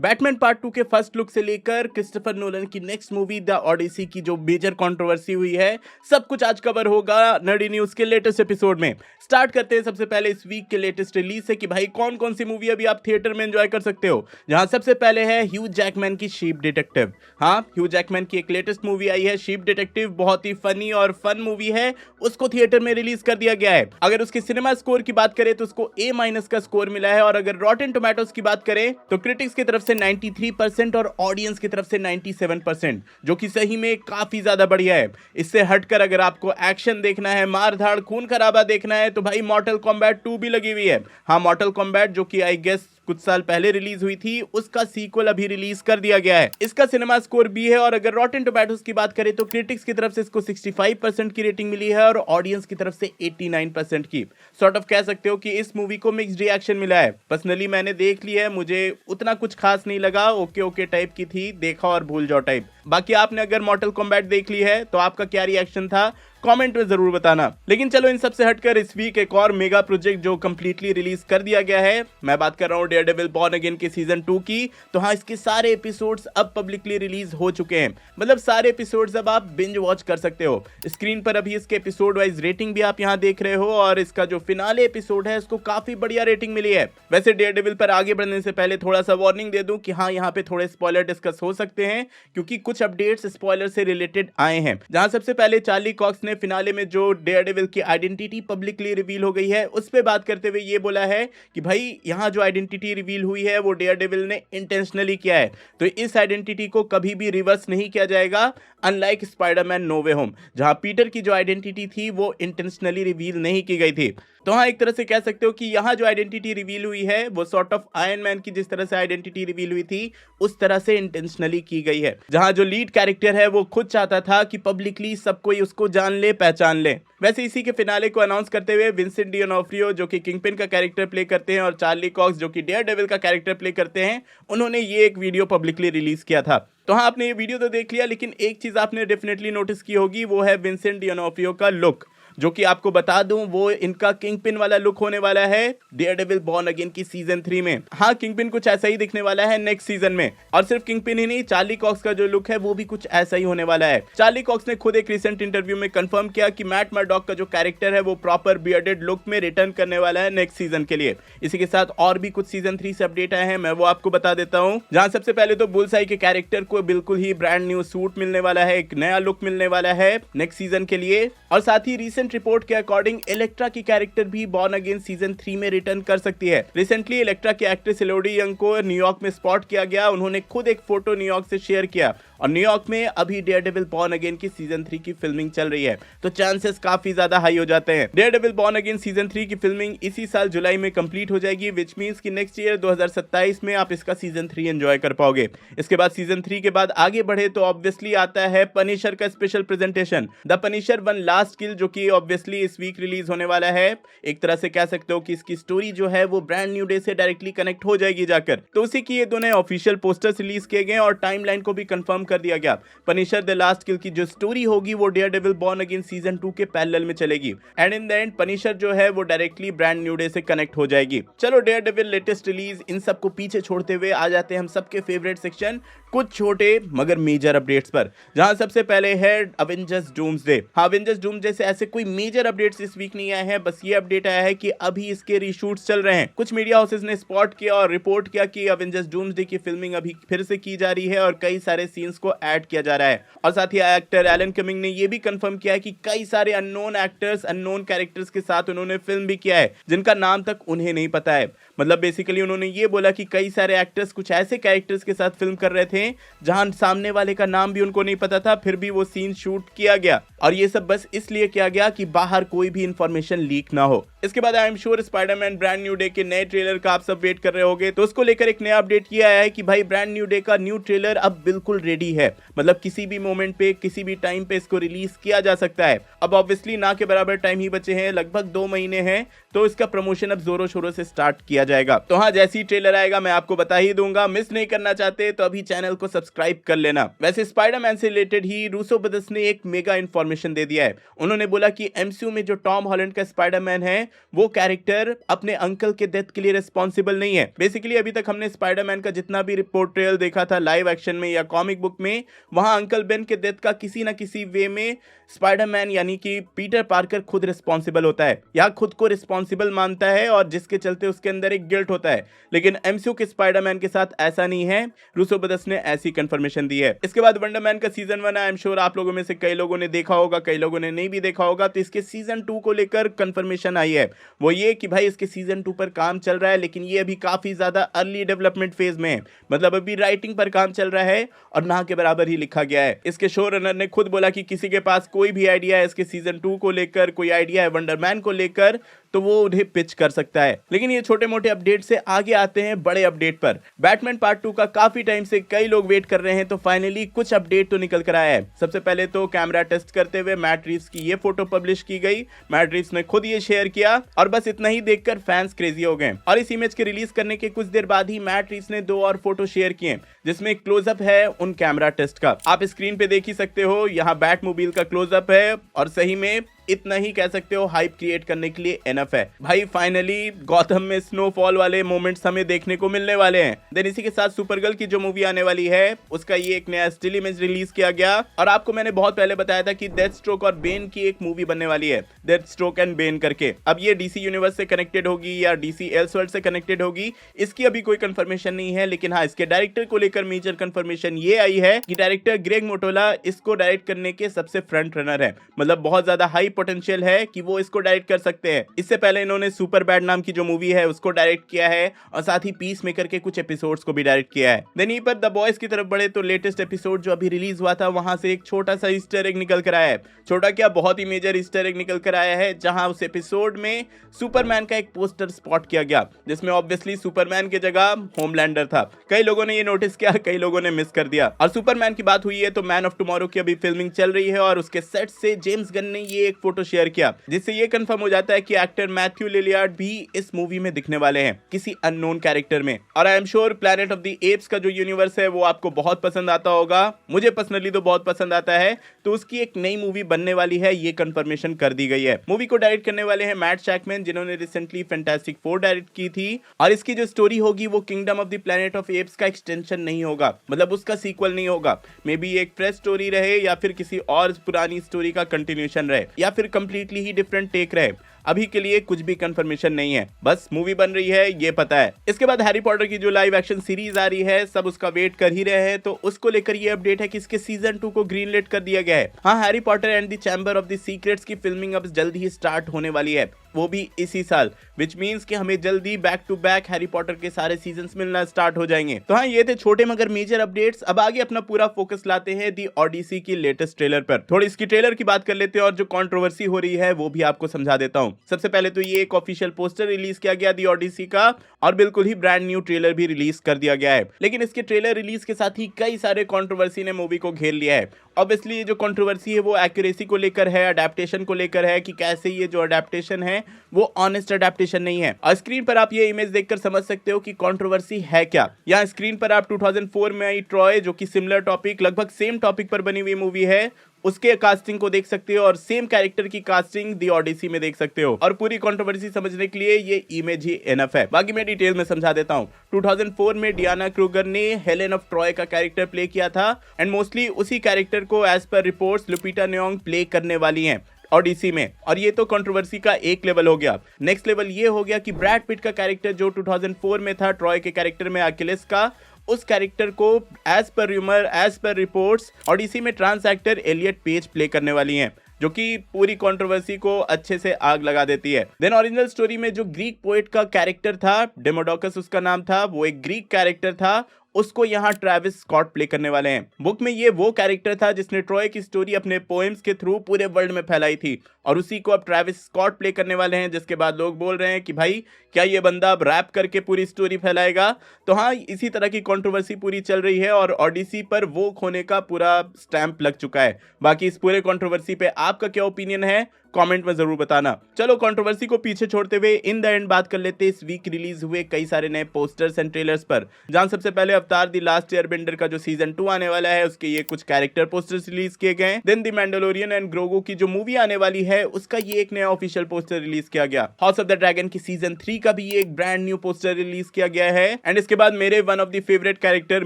Batman part 2 के first look से लेकर क्रिस्टोफर नोलन की नेक्स्ट मूवी द ओडिसी की जो मेजर कंट्रोवर्सी हुई है, सब कुछ आज कवर होगा नर्डी न्यूज के लेटेस्ट एपिसोड में। स्टार्ट करते हैं सबसे पहले इस वीक के लेटेस्ट रिलीज से कि भाई कौन कौन सी मूवी अभी आप थिएटर में एंजॉय कर सकते हो। जहां सबसे पहले है ह्यू जैकमैन की शीप डिटेक्टिव। हाँ, ह्यू जैकमैन की एक लेटेस्ट मूवी आई है शीप डिटेक्टिव, बहुत ही फनी और फन मूवी है। उसको थिएटर में रिलीज कर दिया गया है। अगर उसके सिनेमा स्कोर की बात करें तो उसको A- का स्कोर मिला है, और अगर रॉटेन टोमेटोज की बात करें तो क्रिटिक्स की तरफ से 93% और ऑडियंस की तरफ से 97%, जो कि सही में काफी ज्यादा बढ़िया है। इससे हटकर अगर आपको एक्शन देखना है, मार धाड़ खून खराबा देखना है, तो भाई मॉर्टल कॉम्बैट 2 भी लगी हुई है। हाँ, मॉर्टल कॉम्बैट जो कि आई गेस कुछ साल पहले रिलीज हुई थी, उसका सीक्वल अभी रिलीज कर दिया गया है। इसका सिनेमा स्कोर भी है, और अगर रॉटेन टोमेटोज की बात करें तो क्रिटिक्स की तरफ से इसको 65% की रेटिंग मिली है और ऑडियंस की तरफ से 89% की। सॉर्ट ऑफ कह सकते हो कि इस मूवी को मिक्स्ड रिएक्शन मिला है। पर्सनली मैंने देख ली है, मुझे उतना कुछ खास नहीं लगा, ओके ओके टाइप की थी, देखा और भूल जाओ टाइप। बाकी आपने अगर मॉर्टल कॉम्बैट देख ली है तो आपका क्या रिएक्शन था कमेंट में जरूर बताना। लेकिन चलो इन सब से हटकर इस वीक एक और मेगा प्रोजेक्ट जो कंप्लीटली रिलीज कर दिया गया है, मैं बात कर रहा हूं डेयरडेविल बॉर्न अगेन के सीजन 2 की। तो हाँ, इसके सारे एपिसोड्स अब पब्लिकली रिलीज हो चुके हैं, मतलब सारे एपिसोड्स अब आप बिंज वॉच कर सकते हो। स्क्रीन पर अभी इसके एपिसोड वाइज रेटिंग भी आप यहाँ देख रहे हो, और इसका जो फिनाले एपिसोड है उसको काफी बढ़िया रेटिंग मिली है। वैसे डेयरडेविल पर आगे बढ़ने से पहले थोड़ा सा वार्निंग दे दूं कि हाँ, यहाँ पे थोड़े स्पॉइलर डिस्कस हो सकते हैं, क्योंकि कुछ अपडेट्स स्पॉइलर से रिलेटेड आए हैं। जहां सबसे पहले चार्ली कॉक्स ने फिनाले में जो डेयरडेविल की आइडेंटिटी पब्लिकली रिवील हो गई है उस पे बात करते हुए ये बोला है कि भाई यहाँ जो आइडेंटिटी रिवील हुई है वो डेयरडेविल ने इंटेंशनली किया है, तो इस आइडेंटिटी को कभी भी रिवर्स नहीं किया जाएगा, अनलाइक स्पाइडरमैन नो वे होम जहां पीटर की जो आइडेंटिटी थी वो इंटेंशनली रिवील नहीं की गई थी। तो हाँ, एक तरह से कह सकते हो कि यहाँ जो आइडेंटिटी रिवील हुई है वो सॉर्ट ऑफ आयरन मैन की जिस तरह से आइडेंटिटी रिवील हुई थी उस तरह से इंटेंशनली की गई है। जहाँ जो लीड कैरेक्टर है वो खुद चाहता था कि पब्लिकली सब कोई उसको जान ले, पहचान ले। वैसे इसी के फिनाले को अनाउंस करते हुए विंसेंट डियोनोफ्रियो जो कि किंगपिन का कैरेक्टर प्ले करते हैं और चार्ली कॉक्स जो कि डेयरडेविल का कैरेक्टर प्ले करते हैं, उन्होंने ये एक वीडियो पब्लिकली रिलीज किया था। तो हाँ, आपने ये वीडियो तो देख लिया, लेकिन एक चीज आपने डेफिनेटली नोटिस की होगी, वो है विंसेंट डियोनोफ्रियो का लुक, जो कि आपको बता दूं वो इनका किंगपिन वाला लुक होने वाला है डेयरडेविल बॉर्न अगेन की सीजन 3 में। हाँ, किंगपिन कुछ ऐसा ही दिखने वाला है नेक्स्ट सीजन में, और सिर्फ किंगपिन ही नहीं, चार्ली कॉक्स का जो लुक है वो भी कुछ ऐसा ही होने वाला है। चार्ली कॉक्स ने खुद एक रिसेंट इंटरव्यू में कंफर्म किया कि मैट मर्डॉक का जो कैरेक्टर है वो प्रॉपर बियर्डेड लुक में रिटर्न करने वाला है नेक्स्ट सीजन के लिए। इसी के साथ और भी कुछ सीजन 3 से अपडेट आए हैं, मैं वो आपको बता देता हूँ। जहां सबसे पहले तो बुलसाई के कैरेक्टर को बिल्कुल ही ब्रांड न्यू सूट मिलने वाला है, एक नया लुक मिलने वाला है नेक्स्ट सीजन के लिए, और साथ ही रिसेंट रिपोर्ट के अकॉर्डिंग इलेक्ट्रा की कैरेक्टर भी बॉर्न अगेन सीजन 3 में रिटर्न कर सकती है। रिसेंटली इलेक्ट्रा की एक्ट्रेस एलोडी यंग को न्यूयॉर्क में स्पॉट किया गया, उन्होंने खुद एक फोटो न्यूयॉर्क से शेयर किया, और न्यूयॉर्क में अभी डेयरडेविल बॉर्न अगेन की सीजन 3 की फिल्मिंग चल रही है, तो चांसेस काफी ज्यादा हाई हो जाते हैं। डेयरडेविल बॉर्न अगेन सीजन 3 की फिल्मिंग इसी साल जुलाई में कंप्लीट हो जाएगी, विच मींस कि नेक्स्ट ईयर 2027 में आप इसका सीजन 3 एंजॉय कर पाओगे। इसके बाद सीजन 3 के बाद आगे बढ़े तो ऑब्वियसली आता है पनिशर का special presentation, the Punisher one last किल, जो कि ऑब्वियसली इस वीक रिलीज होने वाला है। एक तरह से कह सकते हो कि इसकी स्टोरी जो है वो ब्रांड न्यू डे से डायरेक्टली कनेक्ट हो जाएगी जाकर। तो उसी की ये दोनों ऑफिशियल पोस्टर्स रिलीज किए गए और टाइमलाइन को भी कंफर्म कर दिया गया। पनिशर द लास्ट किल की जो स्टोरी होगी वो डेयरडेविल बॉर्न अगेन सीजन 2 के पैरेलल में चलेगी, and in the end Punisher जो है वो डायरेक्टली ब्रांड न्यू डे से कनेक्ट हो जाएगी। चलो डेयरडेविल लेटेस्ट रिलीज इन सब को पीछे छोड़ते हुए आ जाते हैं हम सबके फेवरेट सेक्शन, कुछ छोटे मगर मेजर अपडेट्स पर। जहां सबसे पहले है अवेंजर्स डूम्सडे। हाँ, अवेंजर्स डूम्सडे से ऐसे कोई मेजर अपडेट्स इस वीक नहीं आए हैं, बस ये अपडेट आया है कि अभी इसके रीशूट्स चल रहे हैं। कुछ मीडिया हाउसेस ने स्पॉट किया और रिपोर्ट किया कि अवेंजर्स डूम्सडे की फिल्मिंग अभी फिर से की जा रही है और कई सारे सीन्स को ऐड किया जा रहा है। और साथ ही एक्टर एलन कमिंग ने यह भी कंफर्म किया है कि कई सारे अननोन एक्टर्स, अननोन कैरेक्टर्स के साथ उन्होंने फिल्म भी किया है जिनका नाम तक उन्हें नहीं पता है। मतलब बेसिकली उन्होंने ये बोला कि कई सारे एक्टर्स कुछ ऐसे कैरेक्टर्स के साथ फिल्म कर रहे थे जहां सामने वाले का नाम भी उनको नहीं पता था, फिर भी वो सीन शूट किया गया, और ये सब बस इसलिए किया गया कि बाहर कोई भी इंफॉर्मेशन लीक ना हो। इसके बाद I am sure Spiderman brand new day के नए ट्रेलर का आप सब वेट कर रहे होंगे, तो उसको लेकर एक नया अपडेट ये आया है कि भाई ब्रांड न्यू डे का न्यू ट्रेलर अब बिल्कुल रेडी है, मतलब किसी भी मोमेंट पे, किसी भी टाइम पे इसको रिलीज किया जा सकता है। अब ऑब्वियसली ना के बराबर टाइम ही बचे हैं, लगभग 2 महीने हैं, तो इसका प्रमोशन अब जोरों शोरों से स्टार्ट किया जाएगा। तो हाँ, जैसे ही ट्रेलर आएगा मैं आपको बता ही दूंगा, मिस नहीं करना चाहते तो अभी चैनल को सब्सक्राइब कर लेना। वैसे स्पाइडरमैन से रिलेटेड ही रूसो ब्रदर्स ने एक मेगा इन्फॉर्मेशन कंफर्मेशन दे दिया है। उन्होंने बोला कि एमसीयू में जो टॉम हॉलैंड का स्पाइडरमैन है वो कैरेक्टर अपने अंकल के डेथ के लिए रिस्पॉन्सिबल नहीं है। बेसिकली अभी तक हमने स्पाइडरमैन का जितना भी पोर्ट्रेयल देखा था लाइव एक्शन में या कॉमिक बुक में, वहां अंकल बेन के डेथ का किसी ना किसी वे में स्पाइडरमैन यानी कि पीटर पार्कर खुद रिस्पॉन्सिबल होता है या खुद को रिस्पॉन्सिबल मानता है, और जिसके चलते उसके अंदर एक गिल्ट होता है। लेकिन एमसीयू के स्पाइडरमैन के साथ ऐसा नहीं है। रूसो ब्रदर्स ने ऐसी कंफर्मेशन दी है। इसके बाद वंडरमैन का सीजन 1 आई एम श्योर आप लोगों में से कई लोगों ने देखा होगा, कई लोगों ने नहीं भी देखा होगा। तो इसके सीजन 2 को लेकर कंफर्मेशन आई है, वो ये कि भाई इसके सीजन 2 पर काम चल रहा है, लेकिन ये अभी काफी ज्यादा अर्ली डेवलपमेंट फेज में है। मतलब अभी राइटिंग पर काम चल रहा है और ना के बराबर ही लिखा गया है। इसके शो रनर ने खुद बोला कि किसी के पास कोई भी आइडिया है इसके सीजन 2 को लेकर, कोई आइडिया है वंडरमैन को लेकर, तो वो उन्हें पिच कर सकता है। लेकिन ये छोटे मोटे अपडेट से आगे आते हैं बड़े अपडेट पर। बैटमैन पार्ट 2 का काफी टाइम से कई लोग वेट कर रहे हैं, तो फाइनली कुछ अपडेट तो निकल कर आया है। सबसे पहले तो कैमरा टेस्ट करते हुए मैट रीव्स की ये फोटो पब्लिश की गई। मैट रीव्स ने खुद ये शेयर किया और बस इतना ही देखकर फैंस क्रेजी हो गए। और इस इमेज के रिलीज करने के कुछ देर बाद ही मैट रीव्स ने 2 और फोटो शेयर किए, जिसमें क्लोजअप है उन कैमरा टेस्ट का। आप स्क्रीन पे देख ही सकते हो, यहाँ बैटमोबाइल का क्लोजअप है और सही में इतना ही कह सकते हो हाइप क्रिएट करने के लिए एनफ है। भाई फाइनली गॉथम में स्नोफॉल वाले मोमेंट्स हमें देखने को मिलने वाले हैं। देन इसी के साथ सुपरगर्ल की जो मूवी आने वाली है उसका ये एक नया स्टिल इमेज रिलीज किया गया। और आपको मैंने बहुत पहले बताया था कि डेथ स्ट्रोक और बेन की एक मूवी बनने वाली है, डेथ स्ट्रोक एंड बेन करके। अब ये डीसी यूनिवर्स से कनेक्टेड होगी या डीसी एल्सवर्ल्ड से कनेक्टेड होगी, इसकी अभी कोई कंफर्मेशन नहीं है। लेकिन हाँ, इसके डायरेक्टर को लेकर मेजर कंफर्मेशन ये आई है कि डायरेक्टर ग्रेग मोटोला इसको डायरेक्ट करने के सबसे फ्रंट रनर है। मतलब बहुत ज्यादा हाई पोटेंशियल है कि वो इसको डायरेक्ट कर सकते हैं। इससे पहले इन्होंने सुपर बैड नाम की जो मूवी है उसको डायरेक्ट किया है और साथ ही पीस मेकर के कुछ एपिसोड्स को भी डायरेक्ट किया है। देन यहीं पर द बॉयज की तरफ बढ़े तो लेटेस्ट एपिसोड जो अभी रिलीज हुआ था वहां से एक छोटा सा ईस्टर एग निकल कर आया है। छोटा क्या, बहुत ही मेजर ईस्टर एग निकल कर आया है, जहां उस एपिसोड में सुपरमैन का एक पोस्टर स्पॉट किया गया, जिसमें ऑब्वियसली सुपरमैन की जगह होमलैंडर था। कई लोगों ने ये नोटिस किया, कई लोगों ने मिस कर दिया। और सुपरमैन की बात हुई है तो मैन ऑफ टुमारो की अभी फिल्मिंग चल रही है और उसके सेट से जेम्स गन ने ये एक फोटो शेयर किया, जिससे ये कंफर्म हो जाता है कि एक्टर मैथ्यू लिलियार्ड भी इस मूवी में दिखने वाले हैं किसी अननोन कैरेक्टर में। और I am sure planet of the apps का जो यूनिवर्स है वो आपको बहुत पसंद आता होगा, मुझे पर्सनली तो बहुत पसंद आता है। तो उसकी एक नई मूवी बनने वाली है, ये कंफर्मेशन कर दी गई है। मूवी को डायरेक्ट करने वाले हैं मैट शैकमैन, जिन्होंने रिसेंटली फैंटास्टिक 4 डायरेक्ट की थी। और इसकी जो स्टोरी होगी वो kingdom of the planet of apps का एक्सटेंशन नहीं होगा, मतलब उसका सीक्वल नहीं होगा। मे बी एक फ्रेश स्टोरी रहे या फिर किसी और पुरानी स्टोरी का कंटिन्यूएशन रहे या फिर कंप्लीटली ही डिफरेंट टेक रहे। अभी के लिए कुछ भी कंफर्मेशन नहीं है, बस मूवी बन रही है ये पता है। इसके बाद हैरी पॉटर की जो लाइव एक्शन सीरीज आ रही है सब उसका वेट कर ही रहे हैं, तो उसको लेकर ये अपडेट है कि इसके सीजन 2 को ग्रीन लाइट कर दिया गया है। हाँ, Harry Potter and the chamber of the secrets की फिल्मिंग अब जल्द ही स्टार्ट होने वाली है, वो भी इसी साल, विच मीन्स कि हमें जल्दी back to back Harry Potter के सारे सीजन्स मिलना स्टार्ट हो जाएंगे। तो हाँ, ये थे छोटे मगर मेजर अपडेट्स। अब आगे अपना पूरा फोकस लाते हैं दी ओडिसी की लेटेस्ट ट्रेलर पर। थोड़ी इसकी ट्रेलर की बात कर लेते हैं और जो कंट्रोवर्सी हो रही है वो भी आपको समझा देता हूँ। सबसे पहले तो ये एक ऑफिशियल पोस्टर रिलीज किया गया दी ओडिसी का और बिल्कुल ही ब्रांड न्यू ट्रेलर भी रिलीज कर दिया गया है। लेकिन इसके ट्रेलर रिलीज के साथ ही कई सारे कंट्रोवर्सी ने मूवी को घेर लिया है। ऑब्वियसली ये जो कंट्रोवर्सी है वो एक्यूरेसी को लेकर है, अडेप्टेशन को लेकर है कि कैसे ये जो अडेप्टेशन है वो ऑनेस्ट अडेप्टेशन नहीं है। और स्क्रीन पर आप ये इमेज देखकर समझ सकते हो कि कंट्रोवर्सी है क्या। यहाँ स्क्रीन पर आप 2004 में आई ट्रॉय, जो कि सिमिलर टॉपिक, लगभग सेम टॉपिक पर बनी हुई मूवी है, उसके कास्टिंग को देख सकते हो और सेम कैरेक्टर की कास्टिंग दी ओडिसी में देख सकते हो। और पूरी कंट्रोवर्सी समझने के लिए ये इमेज ही एनफ है। बाकी मैं डिटेल में समझा देता हूँ। 2004 में डियाना क्रूगर ने हेलेन ऑफ ट्रॉय का कैरेक्टर प्ले किया था एंड मोस्टली उसी कैरेक्टर को एज पर रिपोर्ट्स लुपिटा न्योंग प्ले करने वाली हैं ओडिसी में। और ये तो कंट्रोवर्सी का एक लेवल हो गया। नेक्स्ट लेवल ये हो गया कि ब्रैड पिट का कैरेक्टर जो 2004 में था ट्रॉय के कैरेक्टर में अकिलेस का, उस कैरेक्टर को as per rumour, as per reports Odyssey में trans actor Elliot Page play करने वाली हैं, जो कि पूरी कंट्रोवर्सी को अच्छे से आग लगा देती है। देन ओरिजिनल स्टोरी में जो ग्रीक पोएट का कैरेक्टर था, डेमोडोकस उसका नाम था, वो एक ग्रीक कैरेक्टर था, उसको यहाँ ट्रेविस स्कॉट प्ले करने वाले हैं। बुक में ये वो कैरेक्टर था जिसने ट्रॉय की स्टोरी अपने पोएम्स के थ्रू पूरे वर्ल्ड में फैलाई थी और उसी को अब ट्रेविस स्कॉट प्ले करने वाले हैं, जिसके बाद लोग बोल रहे हैं कि भाई क्या ये बंदा अब रैप करके पूरी स्टोरी फैलाएगा। तो हाँ, इसी तरह की कंट्रोवर्सी पूरी चल रही है और ओडिसी पर वो होने का पूरा स्टैंप लग चुका है। बाकी इस पूरे कंट्रोवर्सी पे आपका क्या ओपिनियन है कमेंट में जरूर बताना। चलो कंट्रोवर्सी को पीछे छोड़ते हुए इन द एंड बात कर लेते हैं इस वीक रिलीज हुए कई सारे नए पोस्टर्स एंड ट्रेलर्स पर, जहां सबसे पहले अवतार द लास्ट एयरबेंडर का जो सीजन 2 आने वाला है उसके ये कुछ कैरेक्टर पोस्टर्स रिलीज किए गए। देन द मैंडलोरियन एंड ग्रोगो की जो मूवी आने वाली है उसका ये एक नया ऑफिशियल पोस्टर रिलीज किया गया। हाउस ऑफ द ड्रैगन की सीजन 3 का भी एक ब्रांड न्यू पोस्टर रिलीज किया गया है। एंड इसके बाद मेरे one of the favourite character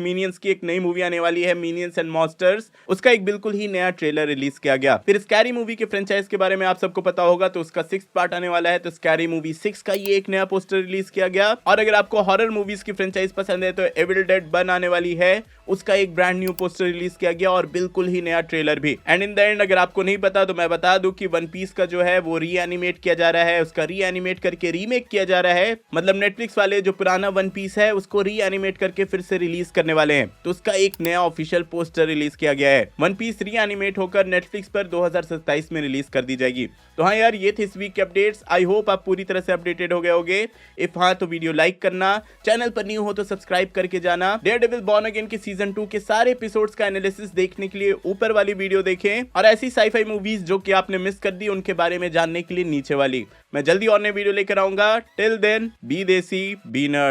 minions की एक नई मूवी आने वाली है, मिनियंस एंड मॉन्स्टर्स, उसका एक बिल्कुल ही नया ट्रेलर रिलीज किया गया। फिर स्कैरी मूवी के फ्रेंचाइज के बारे में आप सबको पता होगा, तो उसका 6th पार्ट आने वाला है, तो स्कैरी मूवी 6 का ये एक नया पोस्टर रिलीज किया गया। और अगर आपको हॉरर मूवीज की फ्रेंचाइज पसंद है तो एविल डेड बन आने वाली है, उसका एक ब्रांड न्यू पोस्टर रिलीज किया गया और बिल्कुल ही नया ट्रेलर भी। एंड इन द एंड अगर आपको नहीं पता तो मैं बता दूं कि वन पीस का जो है वो रीएनिमेट किया जा रहा है, उसका रीएनिमेट करके रीमेक किया जा रहा है। मतलब नेटफ्लिक्स वाले जो पुराना वन पीस है उसको रीएनिमेट करके फिर से रिलीज करने वाले हैं, तो उसका एक नया ऑफिशियल पोस्टर रिलीज किया गया है। वन पीस रीएनिमेट होकर नेटफ्लिक्स पर 2027 में रिलीज कर दी जाएगी। तो हाँ यार, ये थे इस वीक के अपडेट्स। आई होप आप पूरी तरह से अपडेटेड हो गए होगे। इफ हाँ तो वीडियो लाइक करना, चैनल पर न्यू हो तो सब्सक्राइब करके जाना। डेयरडेविल बॉर्न अगेन की सीजन 2 के सारे एपिसोड्स का एनालिसिस देखने के लिए ऊपर वाली वीडियो देखें, और ऐसी साईफाई मूवीज जो कि आपने मिस कर दी उनके बारे में जानने के लिए नीचे वाली। मैं जल्दी और नई वीडियो लेकर आऊंगा। टिल देन बी देसी बी नर्ड।